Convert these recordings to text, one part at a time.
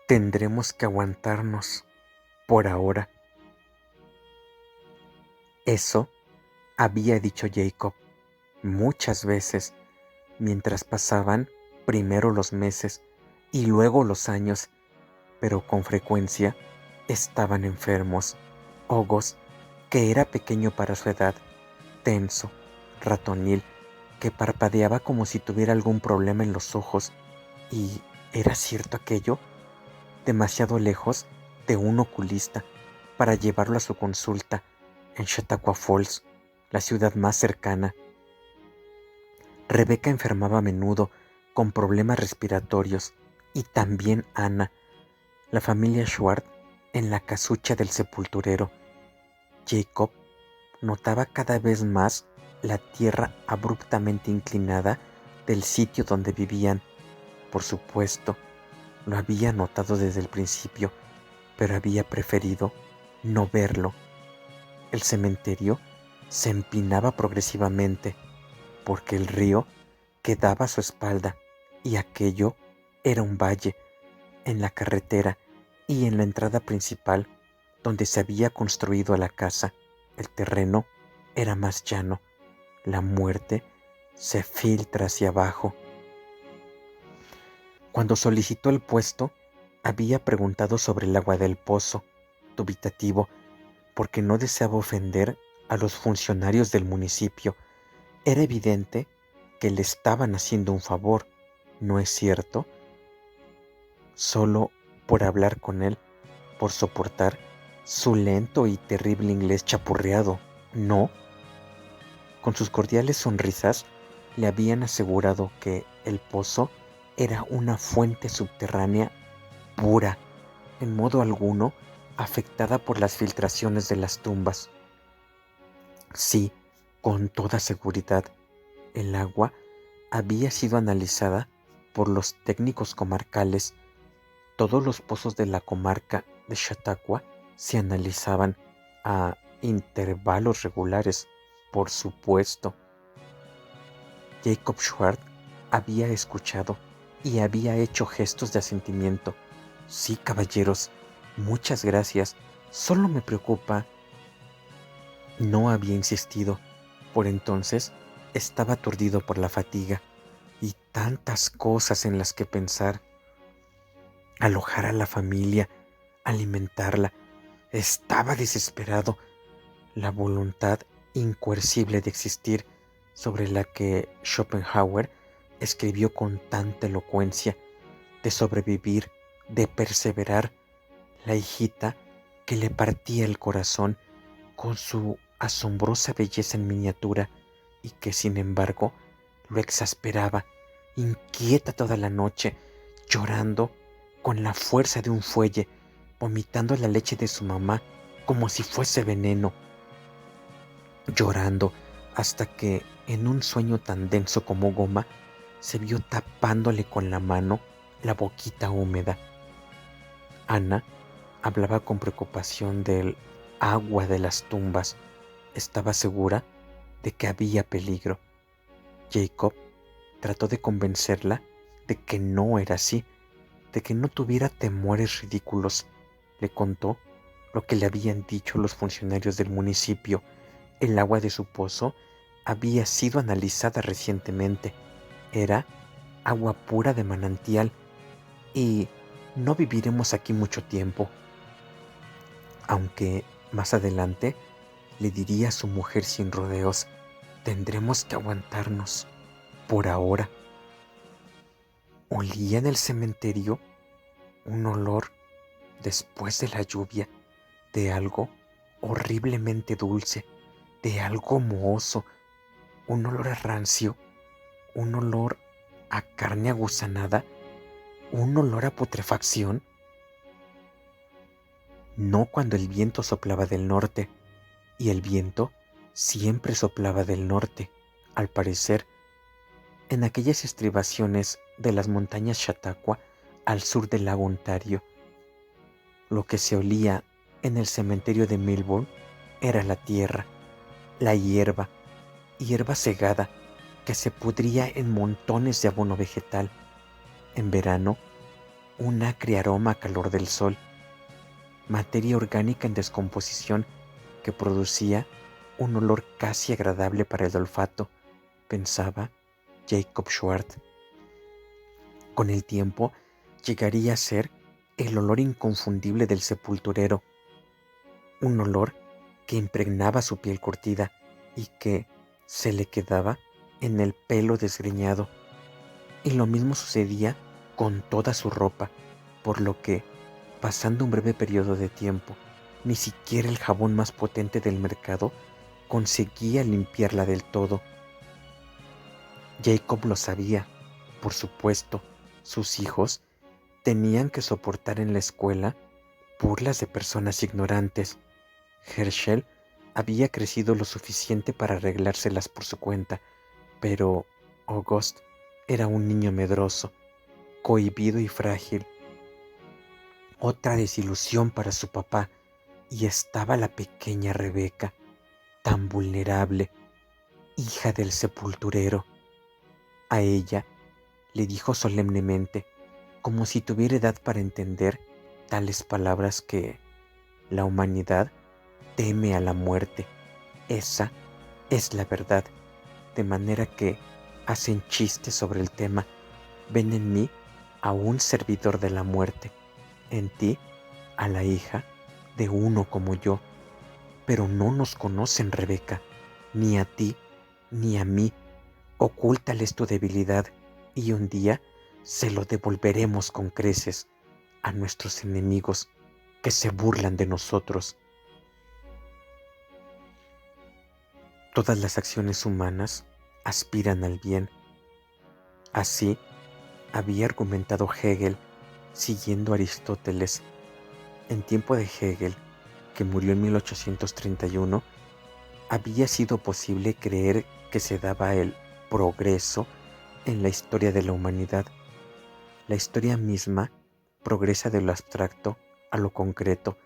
Tendremos que aguantarnos por ahora. Eso había dicho Jacob muchas veces mientras pasaban primero los meses y luego los años, pero con frecuencia estaban enfermos. Ogos, que era pequeño para su edad, tenso, ratonil, que parpadeaba como si tuviera algún problema en los ojos. ¿Y era cierto aquello? Demasiado lejos de un oculista para llevarlo a su consulta en Chautauqua Falls, la ciudad más cercana. Rebeca enfermaba a menudo con problemas respiratorios y también Ana, la familia Schwartz, en la casucha del sepulturero. Jacob notaba cada vez más la tierra abruptamente inclinada del sitio donde vivían. Por supuesto, lo había notado desde el principio, pero había preferido no verlo. El cementerio se empinaba progresivamente porque el río quedaba a su espalda y aquello era un valle. En la carretera y en la entrada principal donde se había construido la casa, el terreno era más llano. La muerte se filtra hacia abajo. Cuando solicitó el puesto, había preguntado sobre el agua del pozo, dubitativo, porque no deseaba ofender a los funcionarios del municipio. Era evidente que le estaban haciendo un favor, ¿no es cierto? Solo por hablar con él, por soportar su lento y terrible inglés chapurreado, ¿no? Con sus cordiales sonrisas le habían asegurado que el pozo era una fuente subterránea pura, en modo alguno afectada por las filtraciones de las tumbas. Sí, con toda seguridad, el agua había sido analizada por los técnicos comarcales. Todos los pozos de la comarca de Chautauqua se analizaban a intervalos regulares, por supuesto. Jacob Schwartz había escuchado y había hecho gestos de asentimiento. Sí, caballeros, muchas gracias. Solo me preocupa. No había insistido. Por entonces estaba aturdido por la fatiga y tantas cosas en las que pensar. Alojar a la familia, alimentarla. Estaba desesperado. La voluntad incoercible de existir sobre la que Schopenhauer escribió con tanta elocuencia, de sobrevivir, de perseverar, la hijita que le partía el corazón con su asombrosa belleza en miniatura y que sin embargo lo exasperaba, inquieta toda la noche, llorando con la fuerza de un fuelle, vomitando la leche de su mamá como si fuese veneno, llorando hasta que, en un sueño tan denso como goma, se vio tapándole con la mano la boquita húmeda. Ana hablaba con preocupación del agua de las tumbas. Estaba segura de que había peligro. Jacob trató de convencerla de que no era así, de que no tuviera temores ridículos. Le contó lo que le habían dicho los funcionarios del municipio. El agua de su pozo había sido analizada recientemente. Era agua pura de manantial y no viviremos aquí mucho tiempo. Aunque más adelante le diría a su mujer sin rodeos, tendremos que aguantarnos por ahora. Olía en el cementerio un olor después de la lluvia de algo horriblemente dulce, de algo mohoso, un olor a rancio, un olor a carne agusanada, un olor a putrefacción. No cuando el viento soplaba del norte, y el viento siempre soplaba del norte, al parecer, en aquellas estribaciones de las montañas Chautauqua al sur del lago Ontario. Lo que se olía en el cementerio de Melbourne era la tierra, la hierba segada que se pudría en montones de abono vegetal. En verano, un acre aroma a calor del sol, materia orgánica en descomposición que producía un olor casi agradable para el olfato, pensaba Jacob Schwartz. Con el tiempo llegaría a ser el olor inconfundible del sepulturero, un olor que impregnaba su piel curtida y que se le quedaba en el pelo desgreñado. Y lo mismo sucedía con toda su ropa, por lo que, pasando un breve periodo de tiempo, ni siquiera el jabón más potente del mercado conseguía limpiarla del todo. Jacob lo sabía, por supuesto. Sus hijos tenían que soportar en la escuela burlas de personas ignorantes. Herschel había crecido lo suficiente para arreglárselas por su cuenta, pero August era un niño medroso, cohibido y frágil. Otra desilusión para su papá, y estaba la pequeña Rebeca, tan vulnerable, hija del sepulturero. A ella le dijo solemnemente, como si tuviera edad para entender tales palabras, que la humanidad teme a la muerte. Esa es la verdad, de manera que hacen chistes sobre el tema. Ven en mí a un servidor de la muerte, en ti a la hija de uno como yo. Pero no nos conocen, Rebeca, ni a ti ni a mí. Ocúltales tu debilidad y un día se lo devolveremos con creces a nuestros enemigos que se burlan de nosotros. Todas las acciones humanas aspiran al bien. Así había argumentado Hegel, siguiendo a Aristóteles. En tiempo de Hegel, que murió en 1831, había sido posible creer que se daba el progreso en la historia de la humanidad. La historia misma progresa de lo abstracto a lo concreto,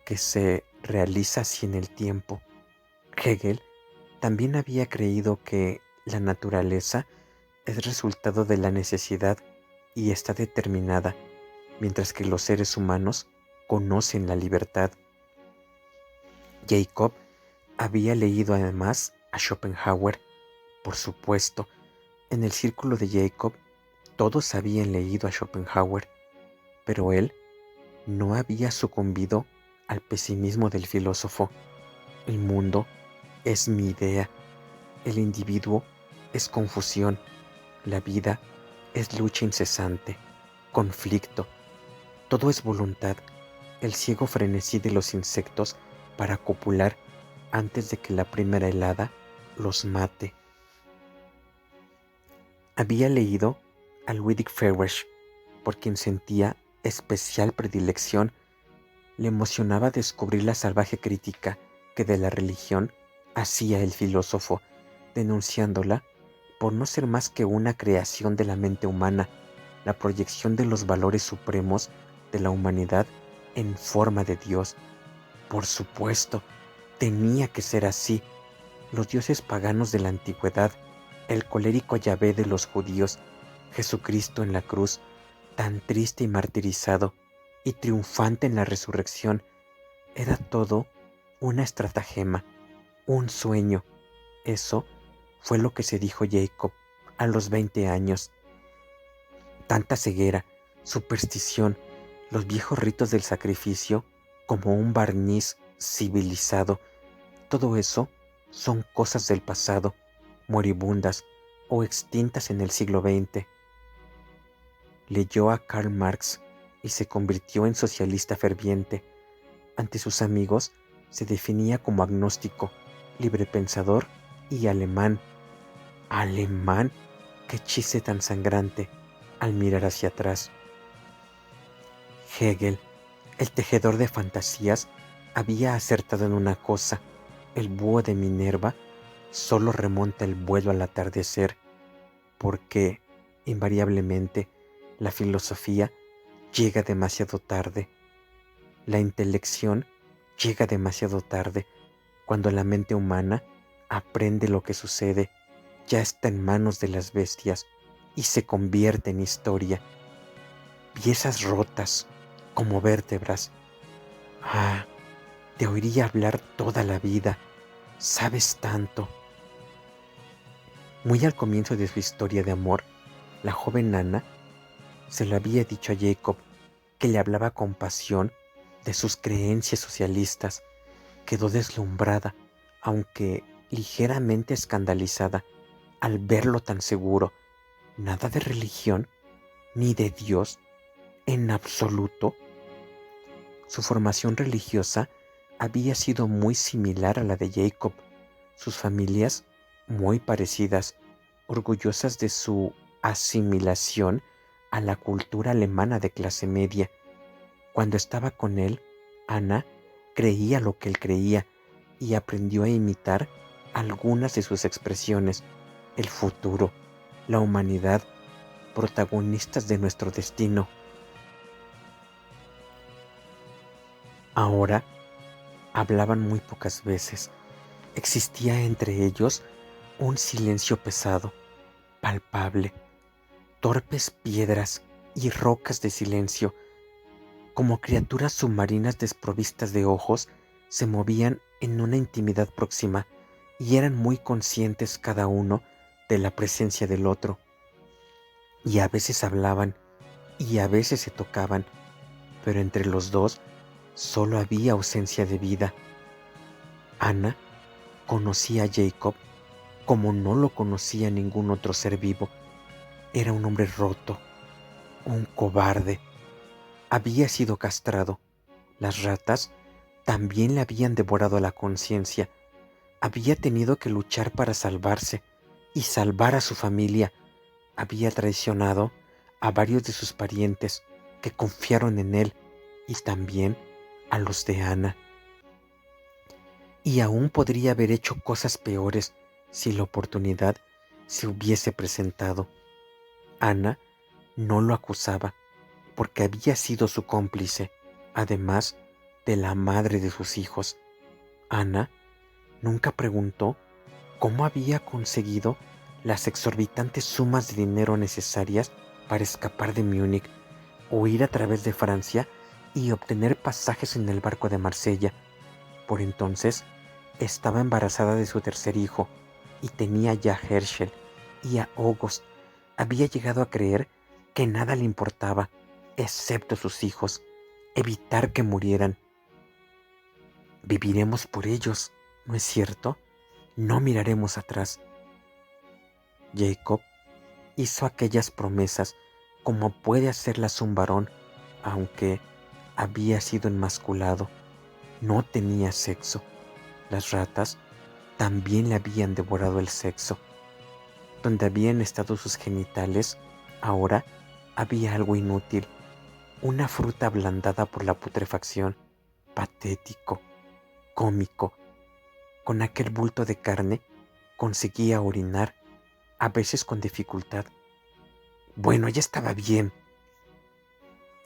que se realiza así en el tiempo. Hegel también había creído que la naturaleza es resultado de la necesidad y está determinada, mientras que los seres humanos conocen la libertad. Jacob había leído además a Schopenhauer, por supuesto. En el círculo de Jacob todos habían leído a Schopenhauer, pero él no había sucumbido al pesimismo del filósofo. El mundo es mi idea, el individuo es confusión, la vida es lucha incesante, conflicto, todo es voluntad, el ciego frenesí de los insectos para copular antes de que la primera helada los mate. Había leído a Ludwig Feuerbach, por quien sentía especial predilección. Le emocionaba descubrir la salvaje crítica que de la religión hacía el filósofo, denunciándola por no ser más que una creación de la mente humana, la proyección de los valores supremos de la humanidad en forma de Dios. Por supuesto, tenía que ser así. Los dioses paganos de la antigüedad, el colérico Yahvé de los judíos, Jesucristo en la cruz, tan triste y martirizado, y triunfante en la resurrección, era todo una estratagema, un sueño. Eso fue lo que se dijo Jacob a los 20 años. Tanta ceguera, superstición, los viejos ritos del sacrificio como un barniz civilizado, todo eso son cosas del pasado, moribundas o extintas en el siglo XX. Leyó a Karl Marx y se convirtió en socialista ferviente. Ante sus amigos se definía como agnóstico, librepensador y alemán. ¿Alemán? ¡Qué chiste tan sangrante! Al mirar hacia atrás. Hegel, el tejedor de fantasías, había acertado en una cosa: el búho de Minerva solo remonta el vuelo al atardecer, porque, invariablemente, la filosofía llega demasiado tarde. La intelección llega demasiado tarde, cuando la mente humana aprende lo que sucede, ya está en manos de las bestias y se convierte en historia. piezas rotas, como vértebras. Ah, te oiría hablar toda la vida. Sabes tanto. Muy al comienzo de su historia de amor, la joven Ana se lo había dicho a Jacob, que le hablaba con pasión de sus creencias socialistas. Quedó deslumbrada, aunque ligeramente escandalizada, al verlo tan seguro. Nada de religión, ni de Dios, en absoluto. Su formación religiosa había sido muy similar a la de Jacob, sus familias muy parecidas, orgullosas de su asimilación a la cultura alemana de clase media. Cuando estaba con él, Ana creía lo que él creía y aprendió a imitar algunas de sus expresiones: el futuro, la humanidad, protagonistas de nuestro destino. Ahora hablaban muy pocas veces. Existía entre ellos un silencio pesado, palpable, torpes piedras y rocas de silencio. Como criaturas submarinas desprovistas de ojos, se movían en una intimidad próxima y eran muy conscientes cada uno de la presencia del otro. Y a veces hablaban y a veces se tocaban, pero entre los dos solo había ausencia de vida. Ana conocía a Jacob como no lo conocía ningún otro ser vivo. Era un hombre roto, un cobarde. Había sido castrado. Las ratas también le habían devorado la conciencia. Había tenido que luchar para salvarse y salvar a su familia. Había traicionado a varios de sus parientes que confiaron en él, y también a los de Ana. Y aún podría haber hecho cosas peores si la oportunidad se hubiese presentado. Ana no lo acusaba porque había sido su cómplice, además de la madre de sus hijos. Ana nunca preguntó cómo había conseguido las exorbitantes sumas de dinero necesarias para escapar de Múnich, huir a través de Francia y obtener pasajes en el barco de Marsella. Por entonces estaba embarazada de su tercer hijo y tenía ya a Herschel y a August. Había llegado a creer que nada le importaba, excepto sus hijos, evitar que murieran. Viviremos por ellos, ¿no es cierto? No miraremos atrás. Jacob hizo aquellas promesas como puede hacerlas un varón, aunque había sido enmasculado. No tenía sexo. Las ratas también le habían devorado el sexo. Donde habían estado sus genitales, ahora había algo inútil, una fruta ablandada por la putrefacción. Patético, cómico. Con aquel bulto de carne conseguía orinar, a veces con dificultad. Bueno, ya estaba bien.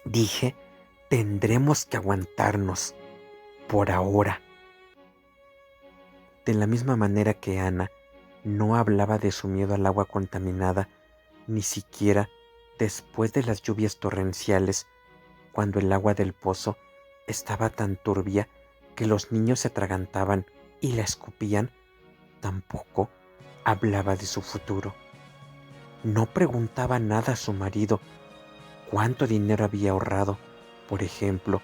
Dije, tendremos que aguantarnos, por ahora. De la misma manera que Ana no hablaba de su miedo al agua contaminada, ni siquiera después de las lluvias torrenciales, cuando el agua del pozo estaba tan turbia que los niños se atragantaban y la escupían, tampoco hablaba de su futuro. No preguntaba nada a su marido: cuánto dinero había ahorrado, por ejemplo,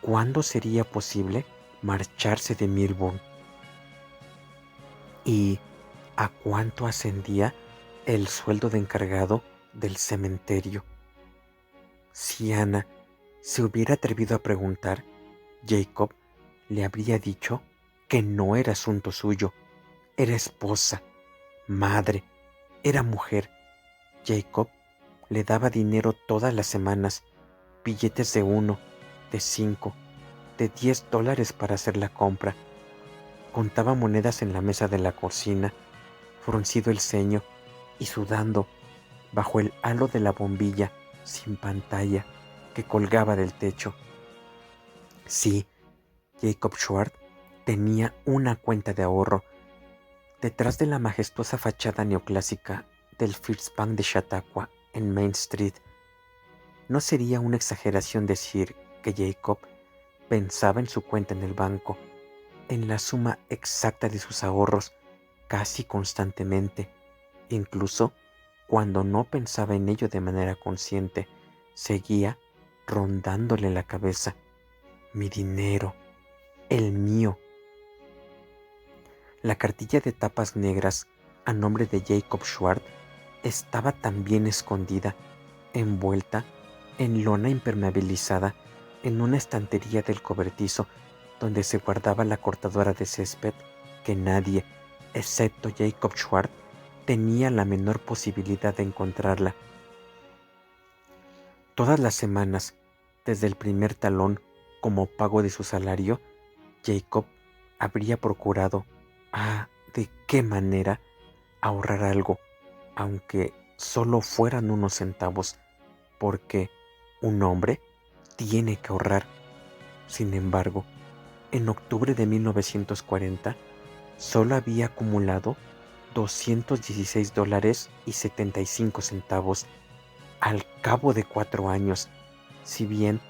cuándo sería posible marcharse de Melbourne y a cuánto ascendía el sueldo de encargado del cementerio. Si Ana se hubiera atrevido a preguntar, Jacob le habría dicho que no era asunto suyo. Era esposa, madre, era mujer. Jacob le daba dinero todas las semanas, billetes de 1, de 5, de $10 para hacer la compra. Contaba monedas en la mesa de la cocina, fruncido el ceño y sudando bajo el halo de la bombilla sin pantalla que colgaba del techo. Sí, Jacob Schwartz tenía una cuenta de ahorro detrás de la majestuosa fachada neoclásica del First Bank de Chautauqua en Main Street. No sería una exageración decir que Jacob pensaba en su cuenta en el banco, en la suma exacta de sus ahorros, casi constantemente, incluso cuando no pensaba en ello de manera consciente, seguía rondándole la cabeza. Mi dinero, el mío. La cartilla de tapas negras a nombre de Jacob Schwartz estaba también escondida, envuelta en lona impermeabilizada en una estantería del cobertizo donde se guardaba la cortadora de césped que nadie, excepto Jacob Schwartz, tenía la menor posibilidad de encontrarla. Todas las semanas, desde el primer talón como pago de su salario, Jacob habría procurado, ¿de qué manera?, ahorrar algo, aunque solo fueran unos centavos, porque un hombre tiene que ahorrar. Sin embargo, en octubre de 1940, solo había acumulado $216.75 al cabo de 4 años, si bien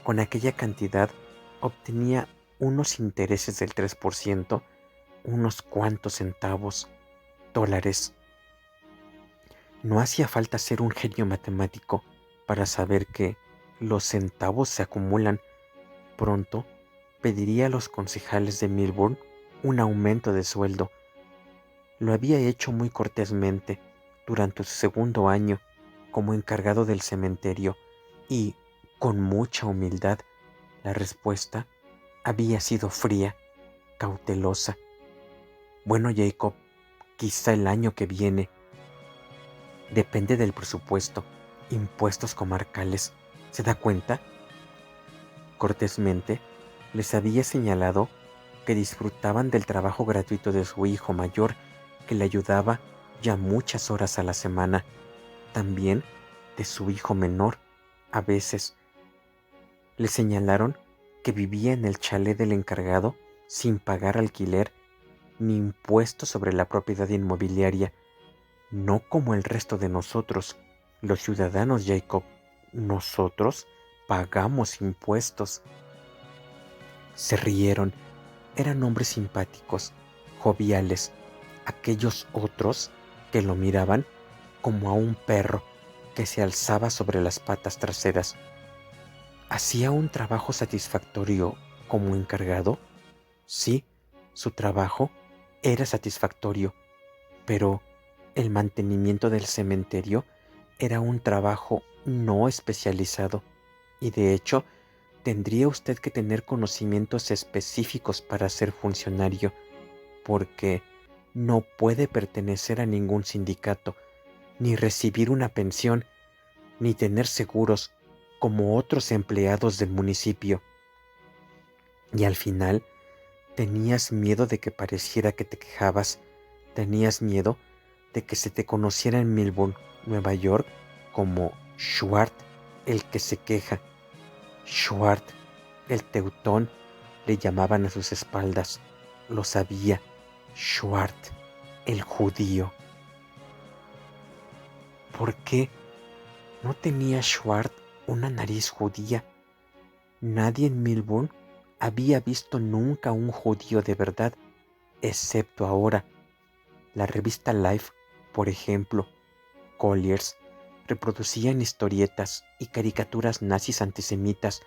con aquella cantidad obtenía unos intereses del 3%, unos cuantos centavos, dólares. No hacía falta ser un genio matemático para saber que los centavos se acumulan. Pronto pediría a los concejales de Milburn un aumento de sueldo. Lo había hecho muy cortésmente durante su segundo año como encargado del cementerio y, con mucha humildad, la respuesta había sido fría, cautelosa. Bueno, Jacob, quizá el año que viene. Depende del presupuesto, impuestos comarcales. ¿Se da cuenta? Cortésmente, les había señalado que disfrutaban del trabajo gratuito de su hijo mayor, que le ayudaba ya muchas horas a la semana. También de su hijo menor, a veces. Le señalaron que vivía en el chalet del encargado sin pagar alquiler ni impuesto sobre la propiedad inmobiliaria, no como el resto de nosotros, los ciudadanos, Jacob. Nosotros pagamos impuestos. Se rieron. Eran hombres simpáticos, joviales, aquellos otros que lo miraban como a un perro que se alzaba sobre las patas traseras. ¿Hacía un trabajo satisfactorio como encargado? Sí, su trabajo era satisfactorio, pero el mantenimiento del cementerio era un trabajo no especializado y de hecho tendría usted que tener conocimientos específicos para ser funcionario, porque no puede pertenecer a ningún sindicato, ni recibir una pensión, ni tener seguros como otros empleados del municipio. Y al final, tenías miedo de que pareciera que te quejabas, tenías miedo de que se te conociera en Melbourne, Nueva York, como Schwartz, el que se queja. Schwartz, el teutón, le llamaban a sus espaldas. Lo sabía. Schwartz, el judío. ¿Por qué no tenía Schwartz una nariz judía? Nadie en Melbourne había visto nunca un judío de verdad, excepto ahora. La revista Life, por ejemplo, Colliers, reproducían historietas y caricaturas nazis antisemitas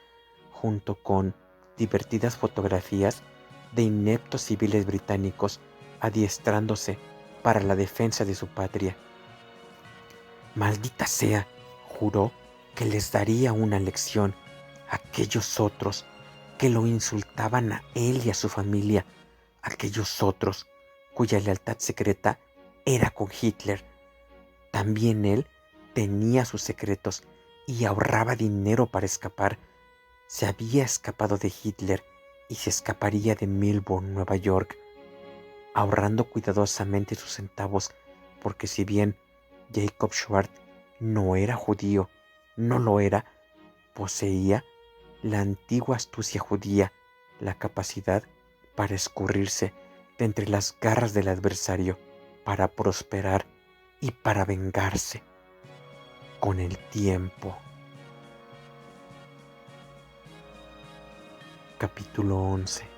junto con divertidas fotografías de ineptos civiles británicos adiestrándose para la defensa de su patria. Maldita sea, juró que les daría una lección a aquellos otros que lo insultaban a él y a su familia, aquellos otros cuya lealtad secreta era con Hitler. También él tenía sus secretos y ahorraba dinero para escapar. Se había escapado de Hitler y se escaparía de Melbourne, Nueva York, ahorrando cuidadosamente sus centavos, porque si bien Jacob Schwartz no era judío, no lo era, poseía la antigua astucia judía, la capacidad para escurrirse de entre las garras del adversario, para prosperar y para vengarse con el tiempo. Capítulo 11.